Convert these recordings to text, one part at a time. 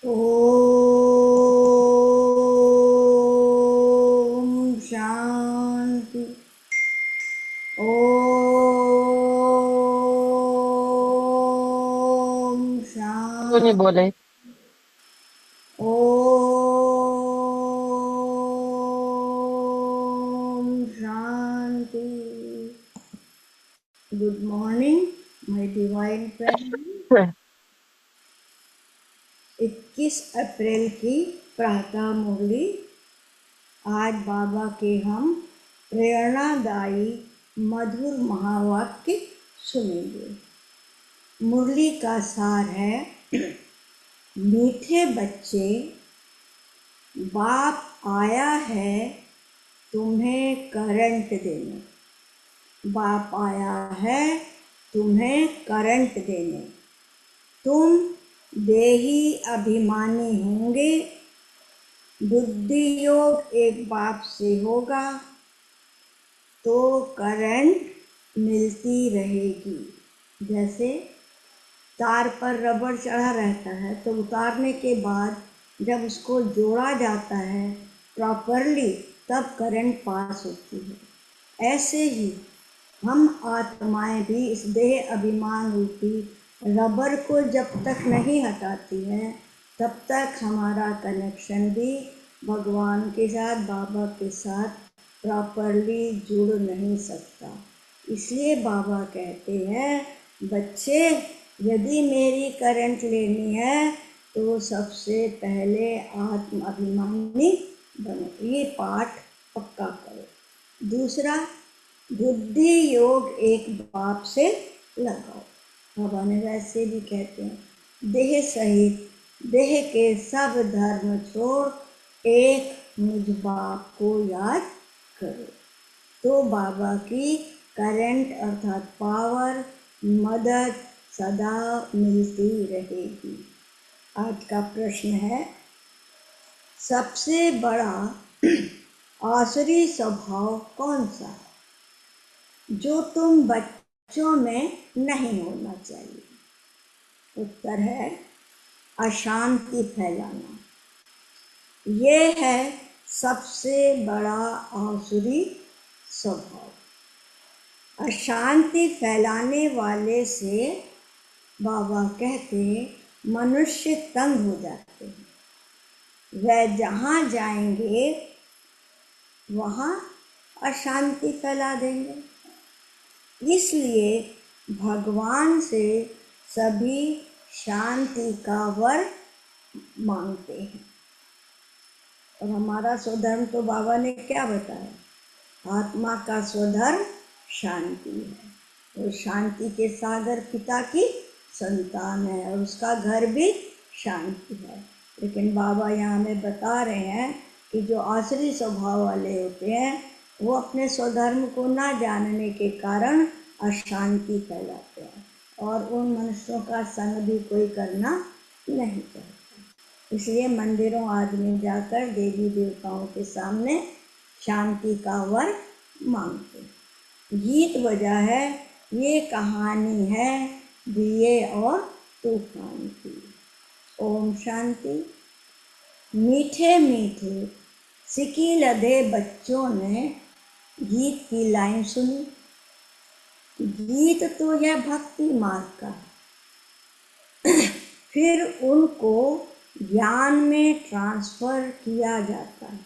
ओम शांति। ओम वो नहीं शांति। बोले। ओम शांति। Good morning my divine family. 21 अप्रैल की प्रातः मुरली। आज बाबा के हम प्रेरणादायी मधुर महावाक्य सुनेंगे। मुरली का सार है, मीठे बच्चे, बाप आया है तुम्हें करंट देने। बाप आया है तुम्हें करंट देने। तुम देही अभिमानी होंगे, बुद्धि योग एक बाप से होगा तो करंट मिलती रहेगी। जैसे तार पर रबड़ चढ़ा रहता है तो उतारने के बाद जब उसको जोड़ा जाता है प्रॉपरली तब करंट पास होती है। ऐसे ही हम आत्माएं भी इस देह अभिमान रूपी रबर को जब तक नहीं हटाती हैं तब तक हमारा कनेक्शन भी भगवान के साथ, बाबा के साथ प्रॉपरली जुड़ नहीं सकता। इसलिए बाबा कहते हैं, बच्चे यदि मेरी करंट लेनी है तो सबसे पहले आत्म अभिमानी बनो। ये पाठ पक्का करो। दूसरा, बुद्धि योग एक बाप से लगाओ। बाबा ने वैसे भी कहते हैं, देह सहित देह के सब धर्म छोड़ एक मुझ बाप को याद करो तो बाबा की करंट अर्थात पावर, मदद सदा मिलती रहेगी। आज का प्रश्न है, सबसे बड़ा आसुरी स्वभाव कौन सा है जो तुम बच्चों में नहीं होना चाहिए? उत्तर है अशांति फैलाना। ये है सबसे बड़ा आसुरी स्वभाव। अशांति फैलाने वाले से बाबा कहते मनुष्य तंग हो जाते हैं। वह जहाँ जाएंगे वहाँ अशांति फैला देंगे। इसलिए भगवान से सभी शांति का वर मांगते हैं। और हमारा स्वधर्म तो बाबा ने क्या बताया? आत्मा का स्वधर्म शांति है। तो शांति के सागर पिता की संतान है और उसका घर भी शांति है। लेकिन बाबा यहाँ हमें बता रहे हैं कि जो आसुरी स्वभाव वाले होते हैं वो अपने स्वधर्म को ना जानने के कारण अशांति फैलाते हैं और उन मनुष्यों का संग भी कोई करना नहीं चाहता। इसलिए मंदिरों आदि में जाकर देवी देवताओं के सामने शांति का वर मांगते। गीत बजा है, ये कहानी है दिए और तूफान की। ओम शांति। मीठे मीठे सिकी लदे बच्चों ने गीत की लाइन सुनी। गीत तो यह भक्ति मार्ग का है। फिर उनको ज्ञान में ट्रांसफर किया जाता है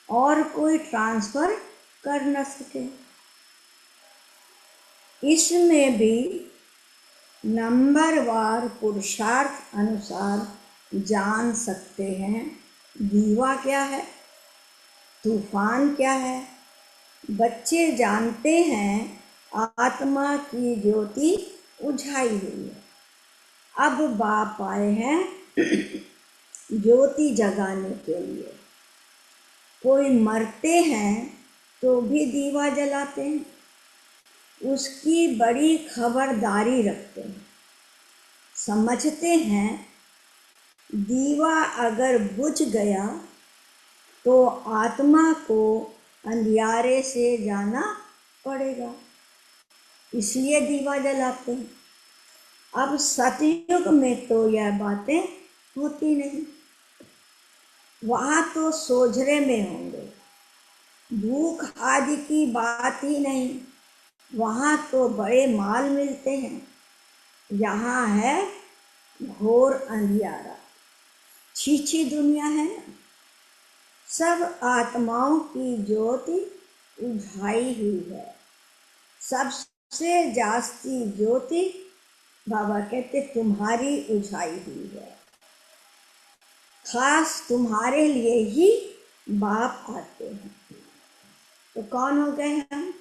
और कोई ट्रांसफर कर न सके। इसमें भी नंबरवार पुरुषार्थ अनुसार जान सकते हैं दीवा क्या है, तूफान क्या है। बच्चे जानते हैं आत्मा की ज्योति उझाई हुई है। अब बाप आए हैं ज्योति जगाने के लिए। कोई मरते हैं तो भी दीवा जलाते हैं, उसकी बड़ी खबरदारी रखते हैं। समझते हैं दीवा अगर बुझ गया तो आत्मा को अंधियारे से जाना पड़ेगा, इसलिए दीवा जलाते हैं। अब सतयुग में तो यह बातें होती नहीं। वहाँ तो सोझरे में होंगे, भूख आदि की बात ही नहीं। वहाँ तो बड़े माल मिलते हैं। यहाँ है घोर अंधियारा, छीछी दुनिया है ना। सब आत्माओं की ज्योति उझाई हुई है। सबसे जास्ती ज्योति बाबा कहते तुम्हारी उझाई हुई है। खास तुम्हारे लिए ही बाप आते हैं। तो कौन हो गए हम?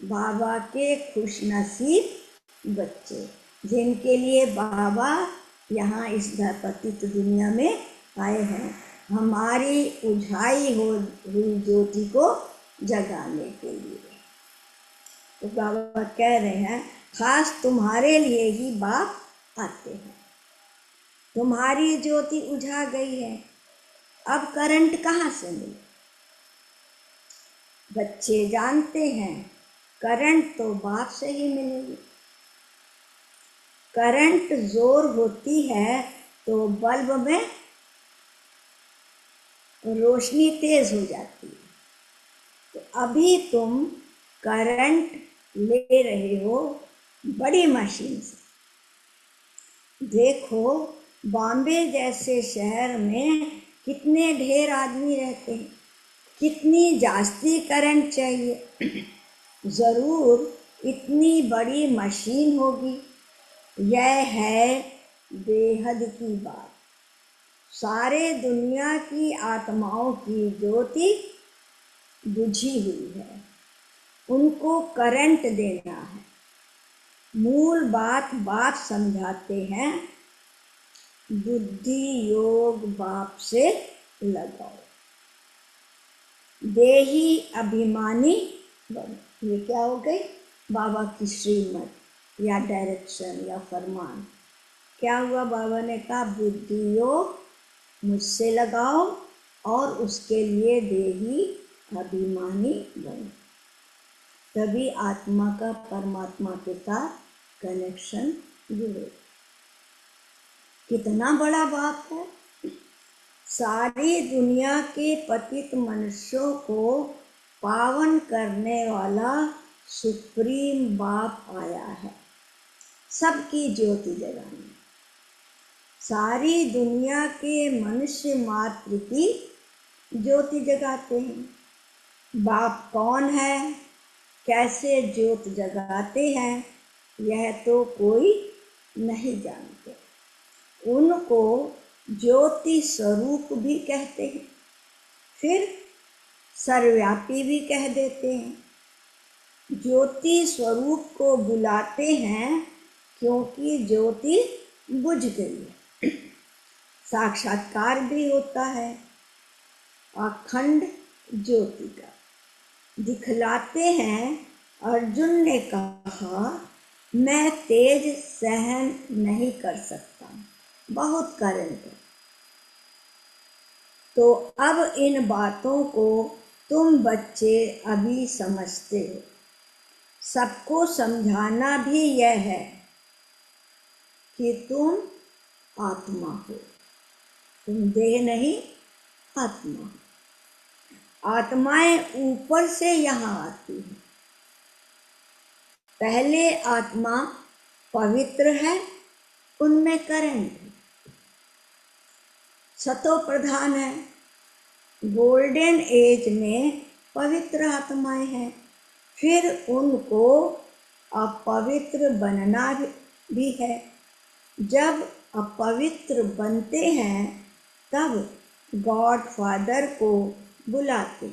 बाबा के खुशनसीब बच्चे, जिनके लिए बाबा यहाँ इस पतित दुनिया में आए हैं, हमारी उझाई हुई ज्योति को जगाने के लिए। तो बाबा कह रहे हैं खास तुम्हारे लिए ही बाप आते हैं। तुम्हारी ज्योति उझा गई है, अब करंट कहाँ से मिले? बच्चे जानते हैं करंट तो बाप से ही मिलेगी। करंट जोर होती है तो बल्ब में रोशनी तेज हो जाती है। तो अभी तुम करंट ले रहे हो बड़ी मशीन से। देखो बॉम्बे जैसे शहर में कितने ढेर आदमी रहते हैं, कितनी जास्ती करंट चाहिए। ज़रूर इतनी बड़ी मशीन होगी। यह है बेहद की बात। सारे दुनिया की आत्माओं की ज्योति बुझी हुई है, उनको करंट देना है। मूल बात बाप समझाते हैं, बुद्धि योग बाप से लगाओ, देही अभिमानी बनो। ये क्या हो गई? बाबा की श्रीमत या डायरेक्शन या फरमान। क्या हुआ? बाबा ने कहा बुद्धि योग मुझसे लगाओ और उसके लिए देही अभिमानी बनो। तभी आत्मा का परमात्मा के साथ कनेक्शन जुड़े। कितना बड़ा बाप है। सारी दुनिया के पतित मनुष्यों को पावन करने वाला सुप्रीम बाप आया है, सबकी ज्योति जगाने। सारी दुनिया के मनुष्य मात्र की ज्योति जगाते हैं। बाप कौन है, कैसे ज्योत जगाते हैं, यह तो कोई नहीं जानते। उनको ज्योति स्वरूप भी कहते हैं, फिर सर्वव्यापी भी कह देते हैं। ज्योति स्वरूप को बुलाते हैं क्योंकि ज्योति बुझ गई है। साक्षात्कार भी होता है अखंड ज्योति का। दिखलाते हैं। अर्जुन ने कहा मैं तेज सहन नहीं कर सकता, बहुत करंट है। तो अब इन बातों को तुम बच्चे अभी समझते हो। सबको समझाना भी यह है कि तुम आत्मा हो, तुम देह नहीं आत्मा हो। आत्माएं ऊपर से यहाँ आती हैं। पहले आत्मा पवित्र है, उनमें करंट है, सतो प्रधान है। गोल्डन एज में पवित्र आत्माएं हैं, फिर उनको अपवित्र बनना भी है। जब अपवित्र बनते हैं तब गॉड फादर को बुलाते।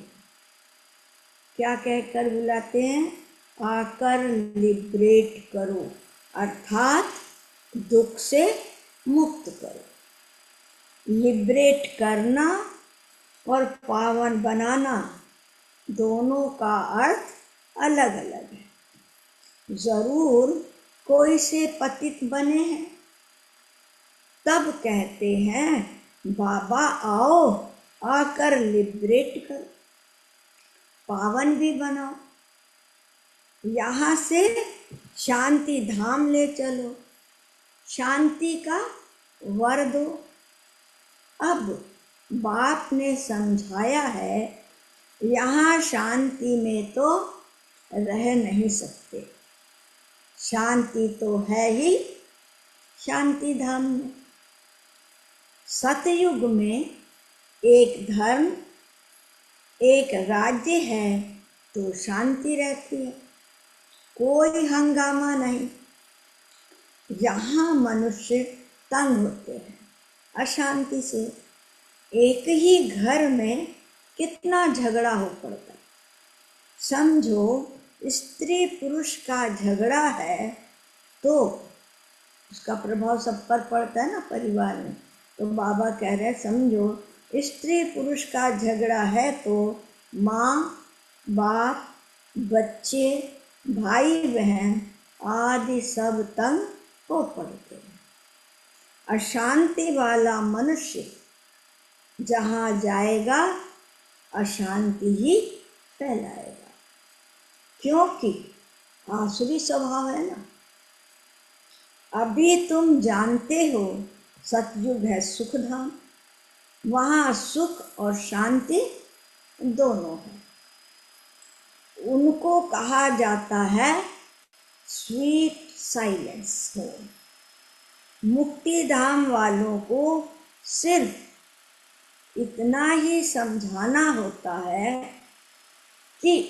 क्या कहकर बुलाते हैं? आकर लिबरेट करो, अर्थात दुख से मुक्त करो। लिबरेट करना और पावन बनाना दोनों का अर्थ अलग अलग है। जरूर कोई से पतित बने हैं तब कहते हैं बाबा आओ, आकर लिबरेट करो, पावन भी बनाओ, यहाँ से शांति धाम ले चलो, शांति का वर दो, अब बाप ने समझाया है, यहाँ शांति में तो रह नहीं सकते, शांति तो है ही शांति धाम में। सतयुग में एक धर्म, एक राज्य है तो शांति रहती है, कोई हंगामा नहीं। यहाँ मनुष्य तंग होते हैं अशांति से। एक ही घर में कितना झगड़ा हो पड़ता है। समझो स्त्री पुरुष का झगड़ा है तो उसका प्रभाव सब पर पड़ता है ना, परिवार में। तो बाबा कह रहे हैं, समझो स्त्री पुरुष का झगड़ा है तो माँ बाप, बच्चे, भाई बहन आदि सब तंग हो पड़ते हैं। अशांति वाला मनुष्य जहाँ जाएगा अशांति ही फैलाएगा, क्योंकि आसुरी स्वभाव है ना। अभी तुम जानते हो सतयुग है सुख धाम, वहाँ सुख और शांति दोनों है। उनको कहा जाता है स्वीट साइलेंस होम। मुक्ति धाम वालों को सिर्फ इतना ही समझाना होता है कि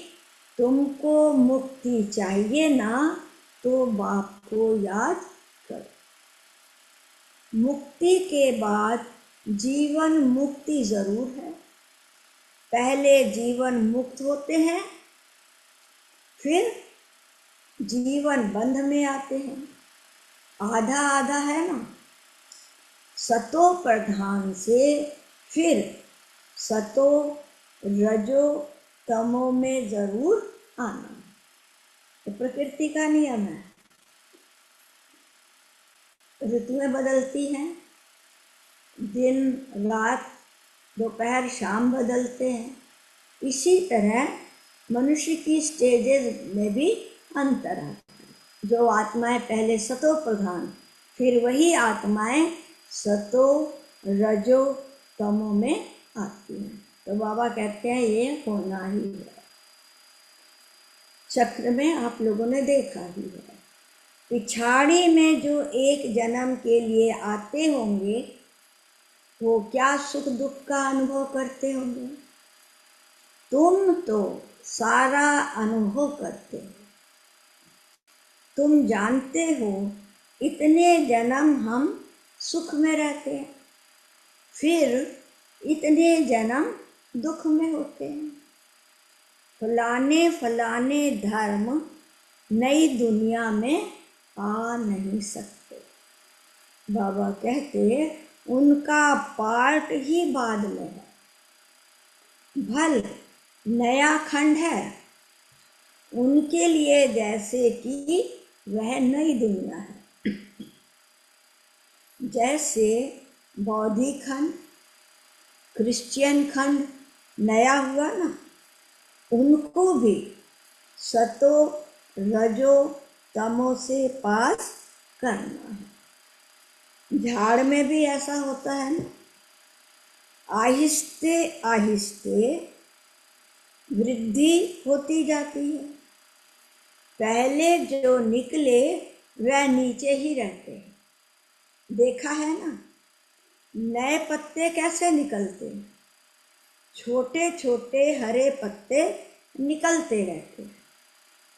तुमको मुक्ति चाहिए ना, तो बाप को याद करो। मुक्ति के बाद जीवन मुक्ति जरूर है। पहले जीवन मुक्त होते हैं, फिर जीवन बंध में आते हैं। आधा आधा है ना। सतो प्रधान से फिर सतो रजो तमो में जरूर आना, तो प्रकृति का नियम है। ऋतुएं बदलती हैं, दिन रात दोपहर शाम बदलते हैं। इसी तरह मनुष्य की स्टेजेस में भी अंतर आता है। जो आत्माएं पहले सतो प्रधान, फिर वही आत्माएं सतो रजो तमो में आती हैं। तो बाबा कहते हैं ये होना ही है। चक्र में आप लोगों ने देखा ही है, पिछाड़ी में जो एक जन्म के लिए आते होंगे वो क्या सुख दुख का अनुभव करते होंगे। तुम तो सारा अनुभव करते हो। तुम जानते हो इतने जन्म हम सुख में रहते हैं, फिर इतने जन्म दुख में होते हैं। फलाने फलाने धर्म नई दुनिया में आ नहीं सकते। बाबा कहते उनका पार्ट ही बाद में है। भल नया खंड है उनके लिए, जैसे कि वह नई दुनिया है। जैसे बौद्धी खंड, क्रिश्चियन खंड नया हुआ ना, उनको भी सतो रजो तमो से पास करना है। झाड़ में भी ऐसा होता है ना, आहिस्ते आहिस्ते वृद्धि होती जाती है। पहले जो निकले वह नीचे ही रहते हैं। देखा है ना, नए पत्ते कैसे निकलते हैं, छोटे छोटे हरे पत्ते निकलते रहते हैं।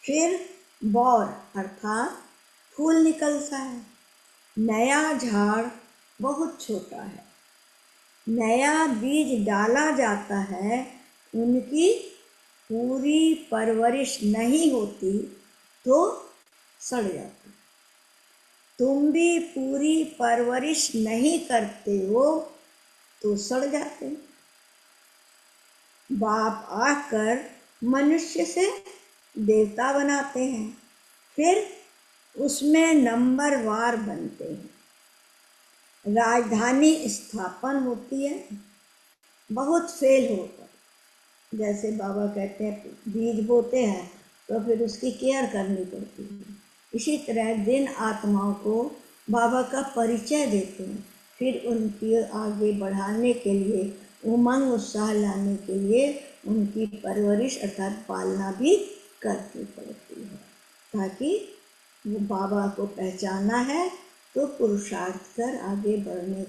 फिर बौर अर्थात फूल निकलता है। नया झाड़ बहुत छोटा है, नया बीज डाला जाता है, उनकी पूरी परवरिश नहीं होती तो सड़ जाता। तुम भी पूरी परवरिश नहीं करते हो तो सड़ जाते। बाप आकर मनुष्य से देवता बनाते हैं, फिर उसमें नंबरवार बनते हैं। राजधानी स्थापन होती है, बहुत फेल होकर। जैसे बाबा कहते हैं बीज बोते हैं तो फिर उसकी केयर करनी पड़ती है। इसी तरह जिन आत्माओं को बाबा का परिचय देते हैं फिर उनकी आगे बढ़ाने के लिए, उमंग उत्साह लाने के लिए उनकी परवरिश अर्थात पालना भी करनी पड़ती है, ताकि वो बाबा को पहचाना है तो पुरुषार्थ कर आगे बढ़ने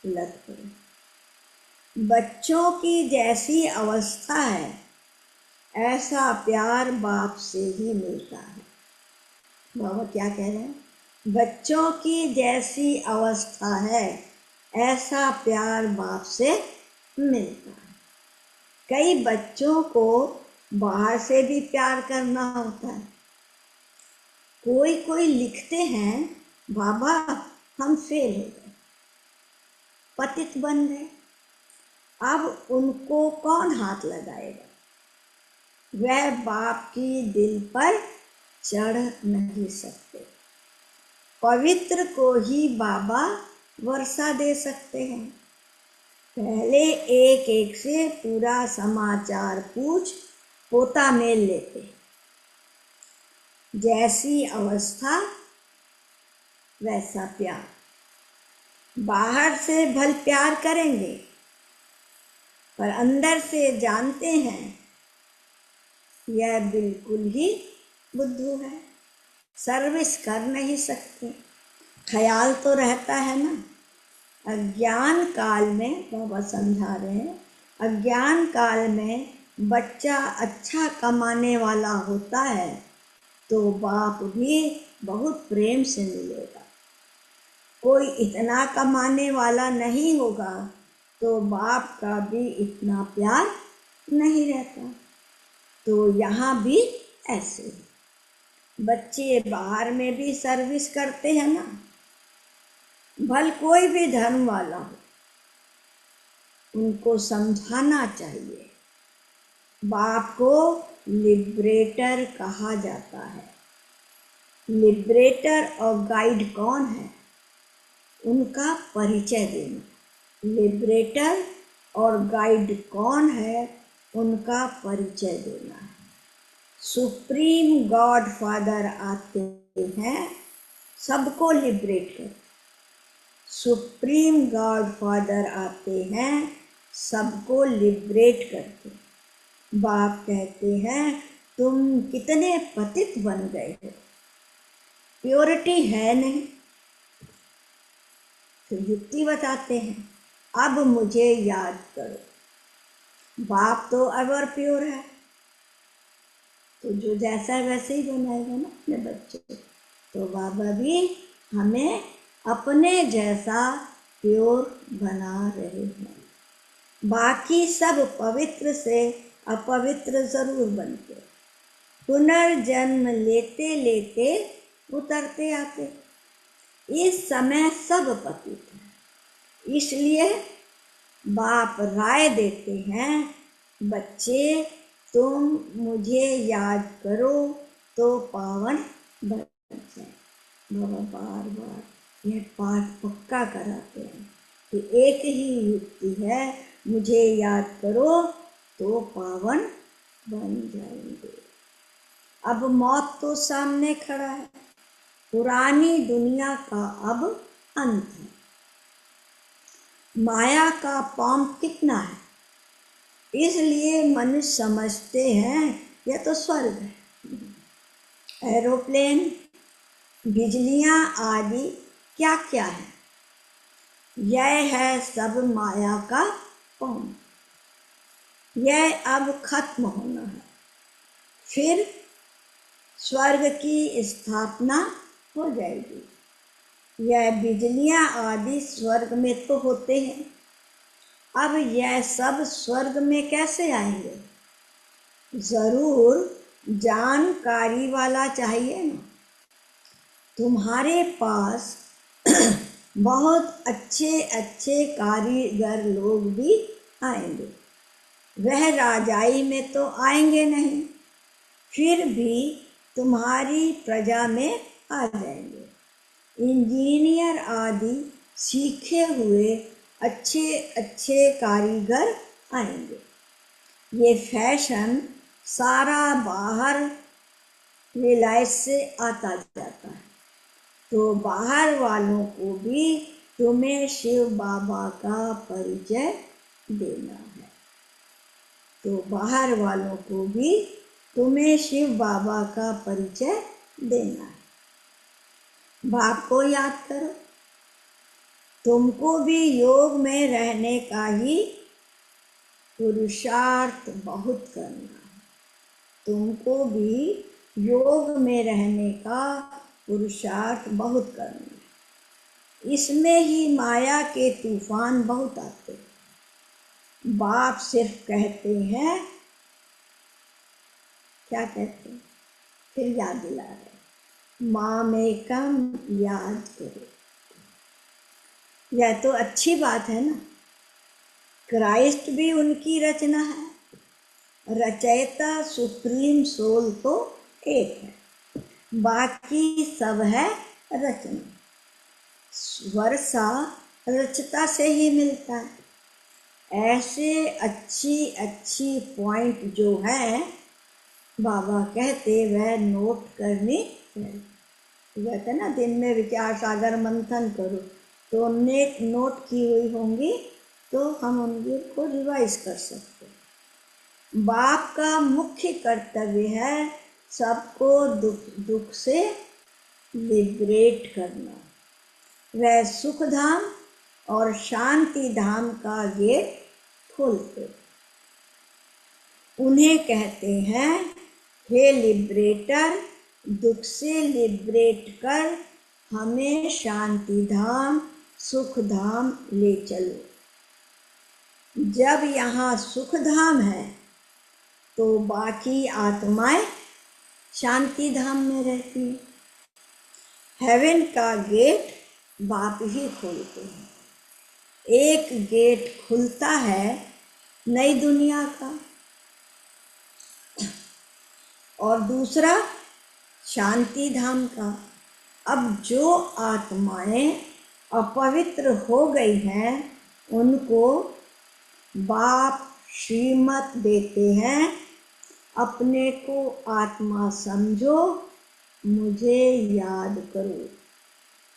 लग पड़े। बच्चों की जैसी अवस्था है ऐसा प्यार बाप से ही मिलता है। बाबा क्या कह रहे हैं? बच्चों की जैसी अवस्था है ऐसा प्यार बाप से मिलता है। कई बच्चों को बाहर से भी प्यार करना होता है। कोई कोई लिखते हैं, बाबा हम फेल हो गए, पतित बन गए, अब उनको कौन हाथ लगाएगा? वह बाप की दिल पर चढ़ नहीं सकते। पवित्र को ही बाबा वर्षा दे सकते हैं। पहले एक एक से पूरा समाचार पूछ पोता मेल लेते। जैसी अवस्था वैसा प्यार। बाहर से भल प्यार करेंगे, पर अंदर से जानते हैं यह बिल्कुल ही बुद्धू है, सर्विस कर नहीं सकते। ख्याल तो रहता है ना। अज्ञान काल में बाबा समझा रहे हैं, अज्ञान काल में बच्चा अच्छा कमाने वाला होता है तो बाप भी बहुत प्रेम से मिलेगा। कोई इतना कमाने वाला नहीं होगा तो बाप का भी इतना प्यार नहीं रहता। तो यहाँ भी ऐसे ही बच्चे बाहर में भी सर्विस करते हैं ना। भल कोई भी धर्म वाला हो, उनको समझाना चाहिए। बाप को लिबरेटर कहा जाता है। लिबरेटर और गाइड कौन है, उनका परिचय देना। लिबरेटर और गाइड कौन है, उनका परिचय देना है। सुप्रीम गॉड फादर आते हैं सबको लिबरेट कर। सुप्रीम गॉड फादर आते हैं सबको लिबरेट करते। बाप कहते हैं तुम कितने पतित बन गए हो, प्योरिटी है नहीं। फिर युक्ति बताते हैं, अब मुझे याद करो। बाप तो एवर प्योर है, तो जो जैसा है वैसे ही बनाएगा ना अपने बच्चे। तो बाबा भी हमें अपने जैसा प्योर बना रहे हैं। बाकी सब पवित्र से अपवित्र जरूर बनते, पुनर्जन्म लेते लेते उतरते आते। इस समय सब पतित है, इसलिए बाप राय देते हैं, बच्चे तुम मुझे याद करो तो पावन बन जाए। बाबा बार बार यह पाठ पक्का कराते हैं कि एक ही युक्ति है, मुझे याद करो तो पावन बन जाएंगे। अब मौत तो सामने खड़ा है, पुरानी दुनिया का अब अंत है। माया का पंप कितना है, इसलिए मनुष्य समझते हैं यह तो स्वर्ग है। एरोप्लेन, बिजलियां आदि क्या क्या है, यह है सब माया का पंप। यह अब खत्म होना है, फिर स्वर्ग की स्थापना हो जाएगी। यह बिजलियां आदि स्वर्ग में तो होते हैं, अब यह सब स्वर्ग में कैसे आएंगे? जरूर जानकारी वाला चाहिए ना। तुम्हारे पास बहुत अच्छे अच्छे कारीगर लोग भी आएंगे, वह राजाई में तो आएंगे नहीं, फिर भी तुम्हारी प्रजा में आ जाएंगे। इंजीनियर आदि सीखे हुए अच्छे अच्छे कारीगर आएंगे। ये फैशन सारा बाहर विलायत से आता जाता है, तो बाहर वालों को भी तुम्हें शिव बाबा का परिचय देना है। तो बाहर वालों को भी तुम्हें शिव बाबा का परिचय देना है। बाप को याद करो। तुमको भी योग में रहने का ही पुरुषार्थ बहुत करना है। तुमको भी योग में रहने का पुरुषार्थ बहुत करना है। इसमें ही माया के तूफान बहुत आते हैं। बाप सिर्फ कहते हैं, क्या कहते हैं, फिर याद दिला रहे, मामेकम याद करो। यह तो अच्छी बात है ना। क्राइस्ट भी उनकी रचना है। रचयिता सुप्रीम सोल तो एक है, बाकी सब है रचना। वर्षा रचता से ही मिलता है। ऐसे अच्छी अच्छी पॉइंट जो है बाबा कहते वह नोट करनी चाहिए। कहते ना दिन में विचार सागर मंथन करो, तो हमने नोट की हुई होंगी तो हम उनको रिवाइज कर सकते हैं। बाप का मुख्य कर्तव्य है सबको दुख से लिबरेट करना। वह सुख धाम और शांति धाम का गेट खोलते। उन्हें कहते हैं, हे लिबरेटर, दुख से लिबरेट कर हमें शांति धाम सुख धाम ले चलो। जब यहाँ सुख धाम है तो बाकी आत्माएं शांति धाम में रहती हैं। हेवन का गेट बाप ही खोलते हैं। एक गेट खुलता है नई दुनिया का और दूसरा शांति धाम का। अब जो आत्माएं अपवित्र हो गई हैं उनको बाप श्रीमत देते हैं, अपने को आत्मा समझो, मुझे याद करो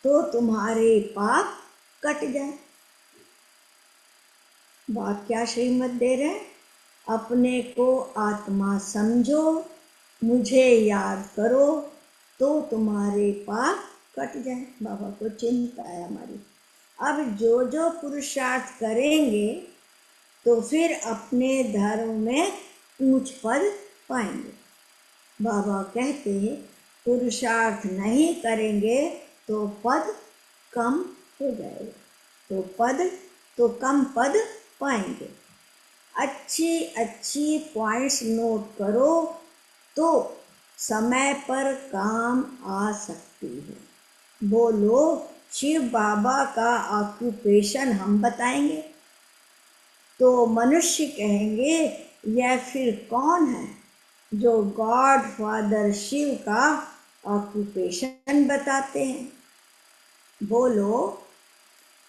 तो तुम्हारे पाप कट जाए। बाप क्या श्रीमत दे रहे हैं? अपने को आत्मा समझो, मुझे याद करो तो तुम्हारे पाप कट जाए। बाबा को चिंता है हमारी। अब जो जो पुरुषार्थ करेंगे तो फिर अपने धर्म में ऊंच पद पाएंगे। बाबा कहते हैं पुरुषार्थ नहीं करेंगे तो पद कम हो जाएगा, तो कम पद पाएंगे। अच्छी अच्छी पॉइंट्स नोट करो तो समय पर काम आ सकती है। बोलो, शिव बाबा का ऑक्यूपेशन हम बताएंगे तो मनुष्य कहेंगे यह फिर कौन है जो गॉड फादर शिव का ऑक्यूपेशन बताते हैं। बोलो,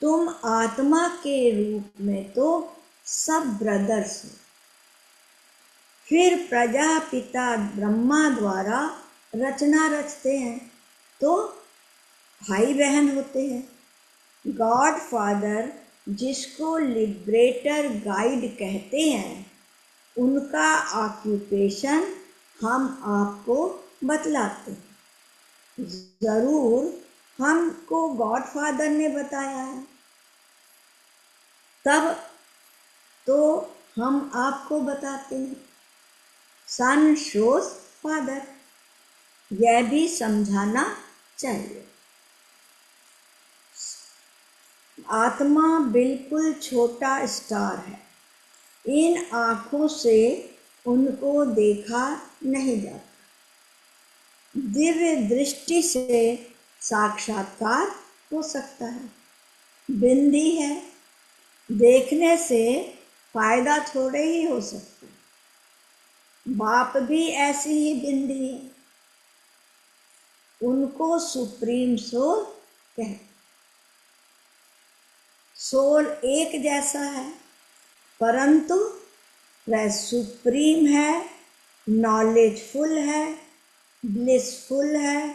तुम आत्मा के रूप में तो सब ब्रदर्स हो। फिर प्रजापिता ब्रह्मा द्वारा रचना रचते हैं तो भाई बहन होते हैं। गॉड फादर जिसको लिबरेटर गाइड कहते हैं, उनका ऑक्यूपेशन हम आपको बतलाते हैं। जरूर हमको गॉड फादर ने बताया है, तब तो हम आपको बताते हैं। सन शोज फादर, यह भी समझाना चाहिए। आत्मा बिल्कुल छोटा स्टार है। इन आँखों से उनको देखा नहीं जाता। दिव्य दृष्टि से साक्षात्कार हो सकता है। बिंदी है, देखने से फायदा थोड़े ही हो सकता है। बाप भी ऐसी ही बिंदी है, उनको सुप्रीम सोल कहते। सोल एक जैसा है, परंतु वह सुप्रीम है, नॉलेजफुल है, ब्लिसफुल है,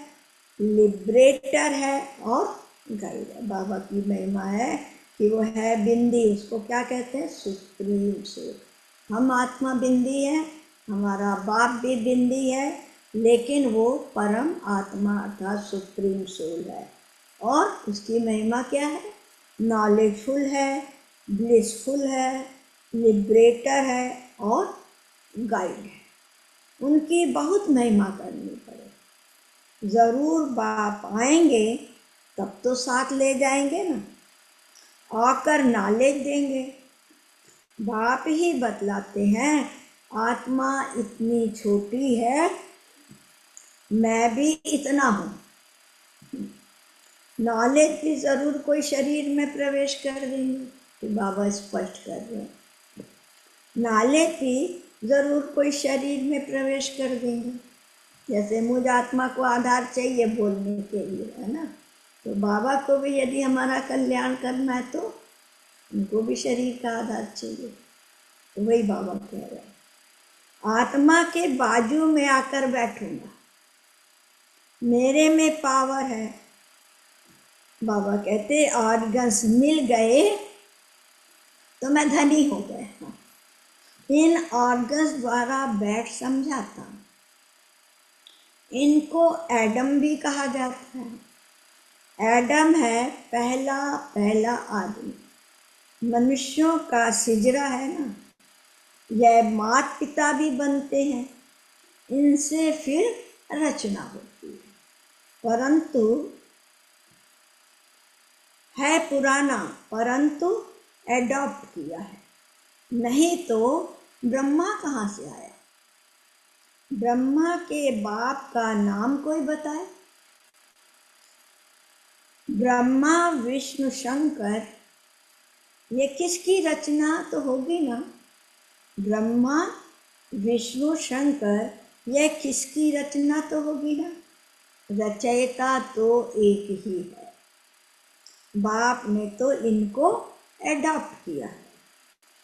लिबरेटर है और गाइड है। बाबा की महिमा है कि वो है बिंदी, उसको क्या कहते हैं, सुप्रीम सोल। हम आत्मा बिंदी है, हमारा बाप भी बिंदी है, लेकिन वो परम आत्मा अर्थात सुप्रीम सोल है। और उसकी महिमा क्या है, नॉलेजफुल है, ब्लिसफुल है, लिबरेटर है और गाइड है। उनकी बहुत महिमा करनी पड़े। ज़रूर बाप आएंगे तब तो साथ ले जाएंगे ना, आकर नॉलेज देंगे। बाप ही बतलाते हैं आत्मा इतनी छोटी है, मैं भी इतना हूँ। नॉलेज भी ज़रूर कोई शरीर में प्रवेश कर देंगे, कि बाबा स्पष्ट कर रहे हैं। नॉलेज भी ज़रूर कोई शरीर में प्रवेश कर देंगे। जैसे मुझ आत्मा को आधार चाहिए बोलने के लिए, है ना, तो बाबा को भी यदि हमारा कल्याण करना है तो उनको भी शरीर का आधार चाहिए। तो वही बाबा कह रहे हैं, आत्मा के बाजू में आकर बैठूंगा, मेरे में पावर है। बाबा कहते ऑर्गन्स मिल गए तो मैं धनी हो गया। इन ऑर्गन्स द्वारा बैठ समझाता। इनको एडम भी कहा जाता है। एडम है पहला पहला आदमी। मनुष्यों का सिजरा है ना, यह माता पिता भी बनते हैं, इनसे फिर रचना होती है। परंतु है पुराना, परंतु एडॉप्ट किया है। नहीं तो ब्रह्मा कहाँ से आया? ब्रह्मा के बाप का नाम कोई बताए? ब्रह्मा विष्णु शंकर, ये किसकी रचना तो होगी ना? ब्रह्मा विष्णु शंकर, यह किसकी रचना तो होगी ना? रचयिता तो एक ही है। बाप ने तो इनको एडॉप्ट किया है।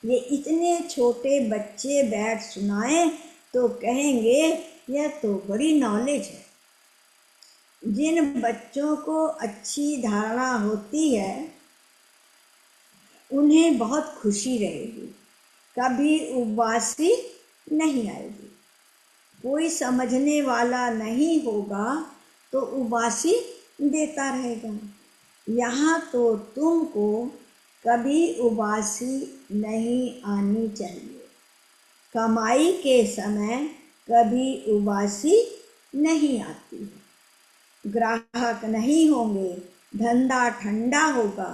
ये इतने छोटे बच्चे बैठ सुनाए तो कहेंगे यह तो बड़ी नॉलेज है। जिन बच्चों को अच्छी धारणा होती है उन्हें बहुत खुशी रहेगी, कभी उबासी नहीं आएगी। कोई समझने वाला नहीं होगा तो उबासी देता रहेगा। यहाँ तो तुमको कभी उबासी नहीं आनी चाहिए। कमाई के समय कभी उबासी नहीं आती है। ग्राहक नहीं होंगे, धंधा ठंडा होगा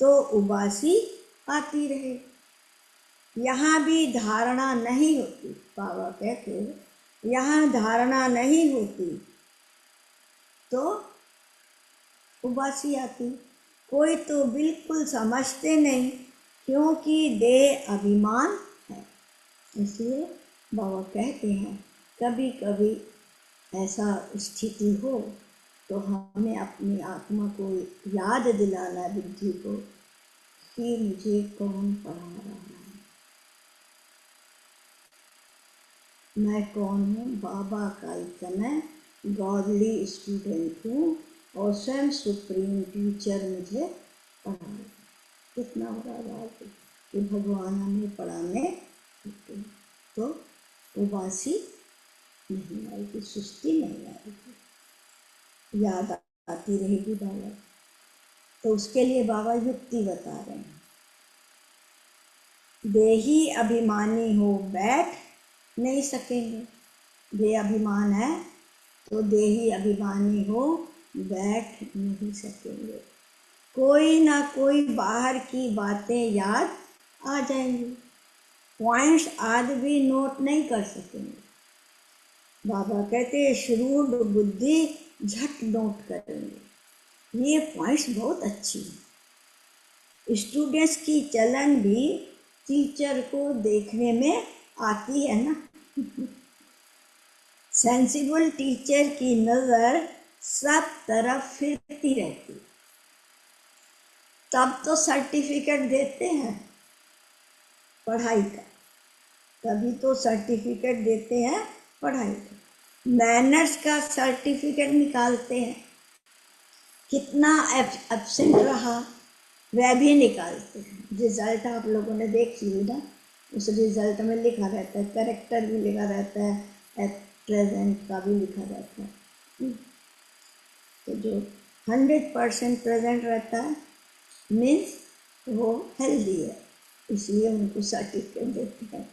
तो उबासी आती रहे। यहाँ भी धारणा नहीं होती। बाबा कहते यहाँ धारणा नहीं होती तो उबासी आती। कोई तो बिल्कुल समझते नहीं, क्योंकि देह अभिमान है। इसलिए बाबा कहते हैं कभी कभी ऐसा स्थिति हो तो हमें अपनी आत्मा को याद दिलाना, बुद्धि को, कि मुझे कौन पढ़ा रहा है, मैं कौन हूँ। बाबा का इतना गॉडली स्टूडेंट हूँ और स्वयं सुप्रीम टीचर मुझे पढ़ा रहा है। कितना बड़ा बात है कि भगवान हमें पढ़ाने तो उबासी नहीं आएगी, सुस्ती नहीं आएगी, याद आती रहेगी बाबा। तो उसके लिए बाबा युक्ति बता रहे हैं। देही अभिमानी हो बैठ नहीं सकेंगे। देह अभिमान है तो देही अभिमानी हो बैठ नहीं सकेंगे। कोई ना कोई बाहर की बातें याद आ जाएंगी, पॉइंट्स आदि भी नोट नहीं कर सकेंगे। बाबा कहते हैं श्रूड बुद्धि झट नोट करेंगे। ये पॉइंट्स बहुत अच्छी है। स्टूडेंट्स की चलन भी टीचर को देखने में आती है ना। सेंसिबल टीचर की नज़र सब तरफ फिरती रहती, तब तो सर्टिफिकेट देते हैं पढ़ाई का, तभी तो सर्टिफिकेट देते हैं पढ़ाई का। मैनर्स का सर्टिफिकेट निकालते हैं कितना एब्सेंट रहा वह भी निकालते हैं। रिजल्ट आप लोगों ने देख ली ना, उस रिजल्ट में लिखा रहता है, करेक्टर भी लिखा रहता है, एट प्रेजेंट का भी लिखा रहता है। तो जो 100% प्रेजेंट रहता है मीन्स वो हेल्दी है, इसलिए उनको सर्टिफिकेट देते हैं।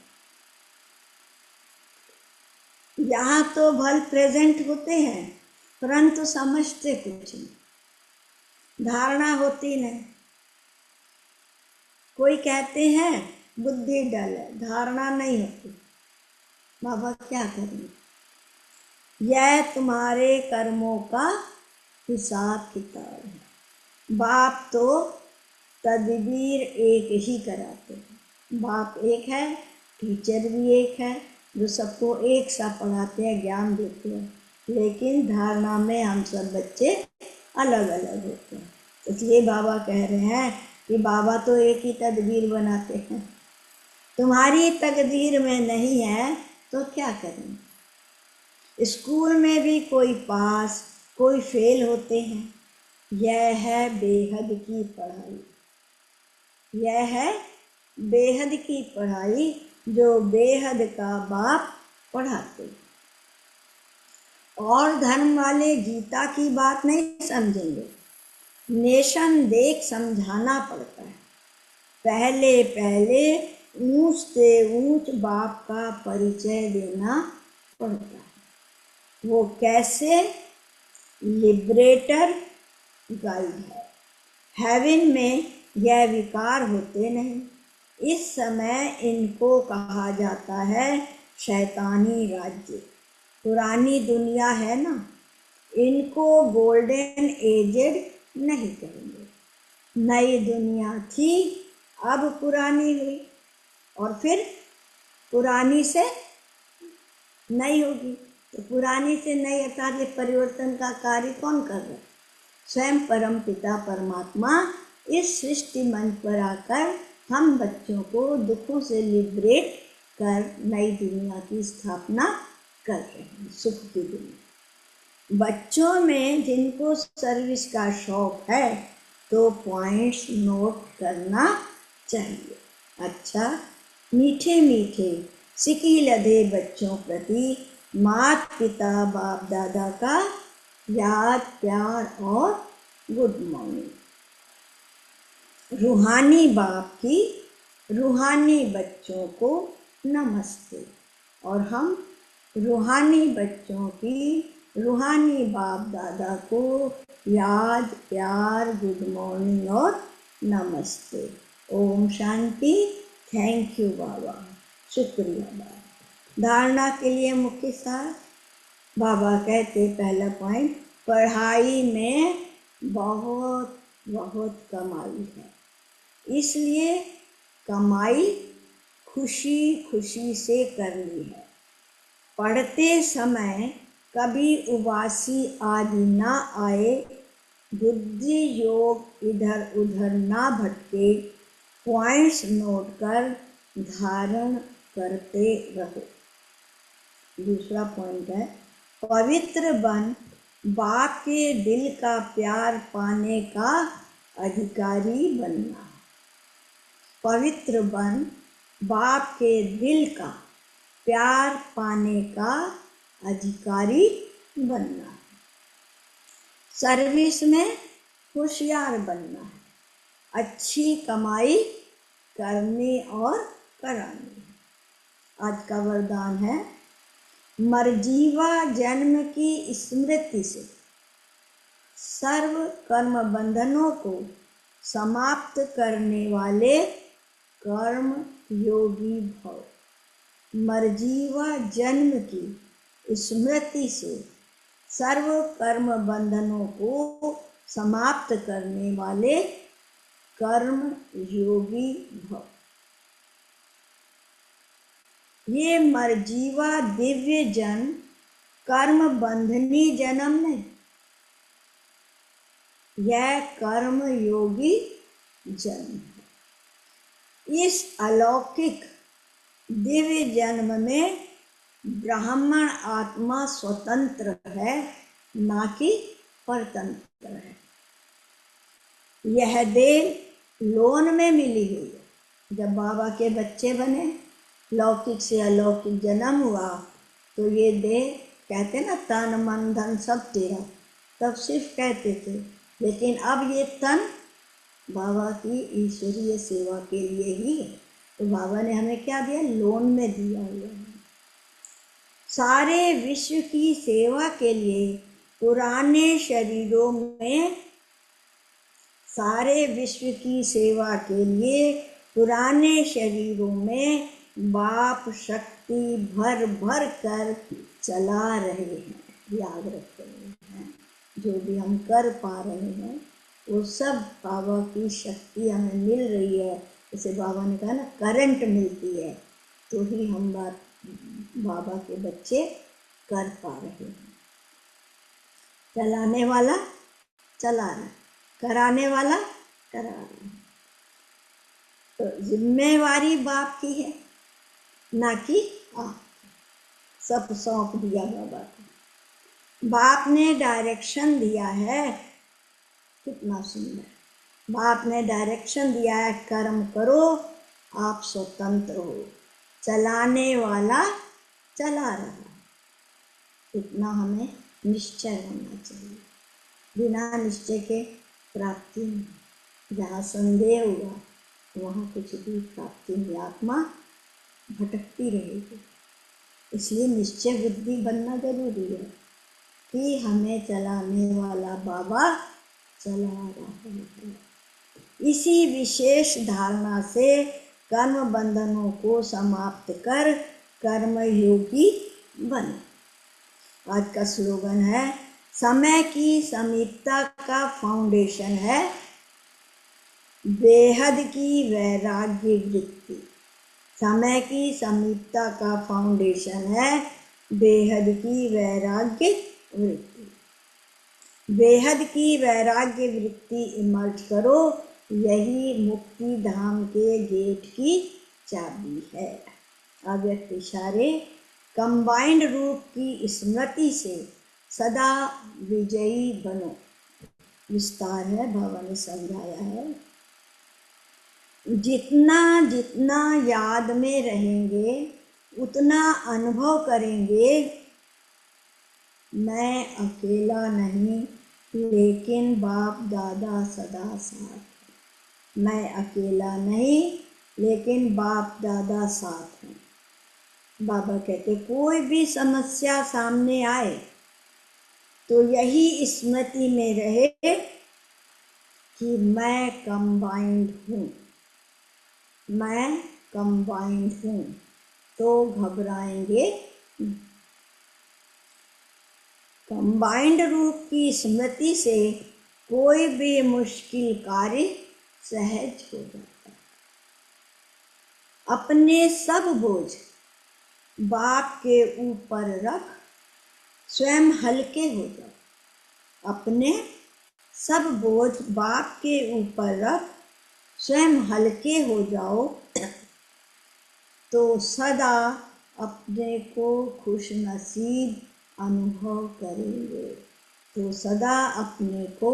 यहाँ तो भल प्रेजेंट होते हैं परंतु समझते कुछ नहीं, धारणा होती नहीं। कोई कहते हैं बुद्धि डल है, धारणा नहीं होती। बाबा क्या करें, यह तुम्हारे कर्मों का हिसाब किताब है। बाप तो तदबीर एक ही कराते हैं। बाप एक है, टीचर भी एक है, जो सबको एक सा पढ़ाते हैं, ज्ञान देते हैं, लेकिन धारणा में हम सब बच्चे अलग अलग होते हैं। इसलिए बाबा कह रहे हैं कि बाबा तो एक ही तदबीर बनाते हैं, तुम्हारी तकदीर में नहीं है तो क्या करें। स्कूल में भी कोई पास कोई फेल होते हैं, यह है बेहद की पढ़ाई, यह है बेहद की पढ़ाई जो बेहद का बाप पढ़ाते। और धर्म वाले गीता की बात नहीं समझेंगे, नेशन देख समझाना पड़ता है। पहले पहले ऊंच से ऊंच बाप का परिचय देना पड़ता है। वो कैसे, लिबरेटर गाइड है। हेवन में यह विकार होते नहीं। इस समय इनको कहा जाता है शैतानी राज्य। पुरानी दुनिया है ना, इनको गोल्डन एजेड नहीं करेंगे। नई दुनिया थी, अब पुरानी हुई, और फिर पुरानी से नई होगी। तो पुरानी से नई अर्थात ये परिवर्तन का कार्य कौन कर रहा है? स्वयं परम पिता परमात्मा इस सृष्टि मंच पर आकर हम बच्चों को दुखों से लिबरेट कर नई दुनिया की स्थापना कर रहे हैं, सुख की दुनिया। बच्चों में जिनको सर्विस का शौक है तो पॉइंट्स नोट करना चाहिए। अच्छा, मीठे मीठे सिकी लदे बच्चों प्रति मात पिता बाप दादा का याद प्यार और गुड मॉर्निंग। रूहानी बाप की रूहानी बच्चों को नमस्ते, और हम रूहानी बच्चों की रूहानी बाप दादा को याद प्यार गुड मॉर्निंग और नमस्ते। ओम शांति। थैंक यू बाबा, शुक्रिया बाबा। धारणा के लिए मुख्य सार बाबा कहते, पहला पॉइंट, पढ़ाई में बहुत बहुत कमाई है, इसलिए कमाई खुशी खुशी से करनी है। पढ़ते समय कभी उबासी आदि ना आए, बुद्धि योग इधर उधर ना भटके, पॉइंट्स नोट कर धारण करते रहो। दूसरा पॉइंट है, पवित्र बन बाप के दिल का प्यार पाने का अधिकारी बनना। पवित्र बन बाप के दिल का प्यार पाने का अधिकारी बनना। सर्विस में होशियार बनना है, अच्छी कमाई करनी और करानी। आज का वरदान है, मरजीवा जन्म की स्मृति से सर्व कर्म बंधनों को समाप्त करने वाले कर्म योगी भव। मरजीवा जन्म की स्मृति से सर्व कर्म बंधनों को समाप्त करने वाले कर्म योगी भव। ये मरजीवा दिव्य जन्म कर्म बंधनी जन्म नहीं, यह कर्म योगी जन्म है। इस अलौकिक दिव्य जन्म में ब्राह्मण आत्मा स्वतंत्र है, ना कि परतंत्र है। यह देह लोन में मिली हुई है। जब बाबा के बच्चे बने, लौकिक से अलौकिक जन्म हुआ, तो ये देह, कहते ना तन मन धन सब तेरा, तब सिर्फ कहते थे, लेकिन अब ये तन बाबा की ईश्वरीय सेवा के लिए ही है। तो बाबा ने हमें क्या दिया? लोन में दिया हुआ है। सारे विश्व की सेवा के लिए पुराने शरीरों में, सारे विश्व की सेवा के लिए पुराने शरीरों में बाप शक्ति भर भर कर चला रहे हैं। याद रख रहे हैं, जो भी हम कर पा रहे हैं वो सब बाबा की शक्ति हमें मिल रही है। जैसे बाबा ने कहा ना, करंट मिलती है तो ही हम बाबा के बच्चे कर पा रहे हैं। चलाने वाला चला रहा, कराने वाला करा रहा। तो जिम्मेवारी बाप की है, ना कि आप। सब सौंप दिया बाबा को। बाप ने डायरेक्शन दिया है, कितना सुंदर। बाप ने डायरेक्शन दिया है, कर्म करो, आप स्वतंत्र हो। चलाने वाला चला रहा। इतना हमें निश्चय होना चाहिए। बिना निश्चय के प्राप्ति नहीं। जहाँ संदेह हुआ वहाँ कुछ भी प्राप्ति नहीं, आत्मा भटकती रहेगी। इसलिए निश्चय बुद्धि बनना जरूरी है कि हमें चलाने वाला बाबा चला रहा है। इसी विशेष धारणा से कर्म बंधनों को समाप्त कर कर्मयोगी बने। आज का स्लोगन है, समय की समीपता का फाउंडेशन है बेहद की वैराग्य वृत्ति। समय की समीपता का फाउंडेशन है बेहद की वैराग्य वृत्ति। बेहद की वैराग्य वृत्ति इमर्ज करो, यही मुक्ति धाम के गेट की चाबी है। अव्यक्त इशारे, कंबाइंड रूप की स्मृति से सदा विजयी बनो। विस्तार है, बाबा ने समझाया है। जितना जितना याद में रहेंगे उतना अनुभव करेंगे, मैं अकेला नहीं लेकिन बाप दादा सदा साथ। मैं अकेला नहीं लेकिन बाप दादा साथ हैं। बाबा कहते, कोई भी समस्या सामने आए तो यही स्मृति में रहे कि मैं कंबाइंड हूँ, मैं कंबाइंड हूँ, तो घबराएंगे। कंबाइंड रूप की स्मृति से कोई भी मुश्किल कार्य सहज हो जाता है। अपने सब बोझ बाप के ऊपर रख स्वयं हल्के हो जाओ। अपने सब बोझ बाप के ऊपर रख स्वयं हल्के हो जाओ, तो सदा अपने को खुश नसीब अनुभव करेंगे। तो सदा अपने को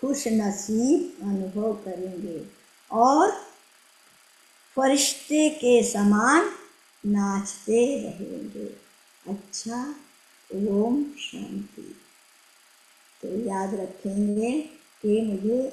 खुश नसीब अनुभव करेंगे और फरिश्ते के समान नाचते रहेंगे। अच्छा, ओम शांति। तो याद रखेंगे कि मुझे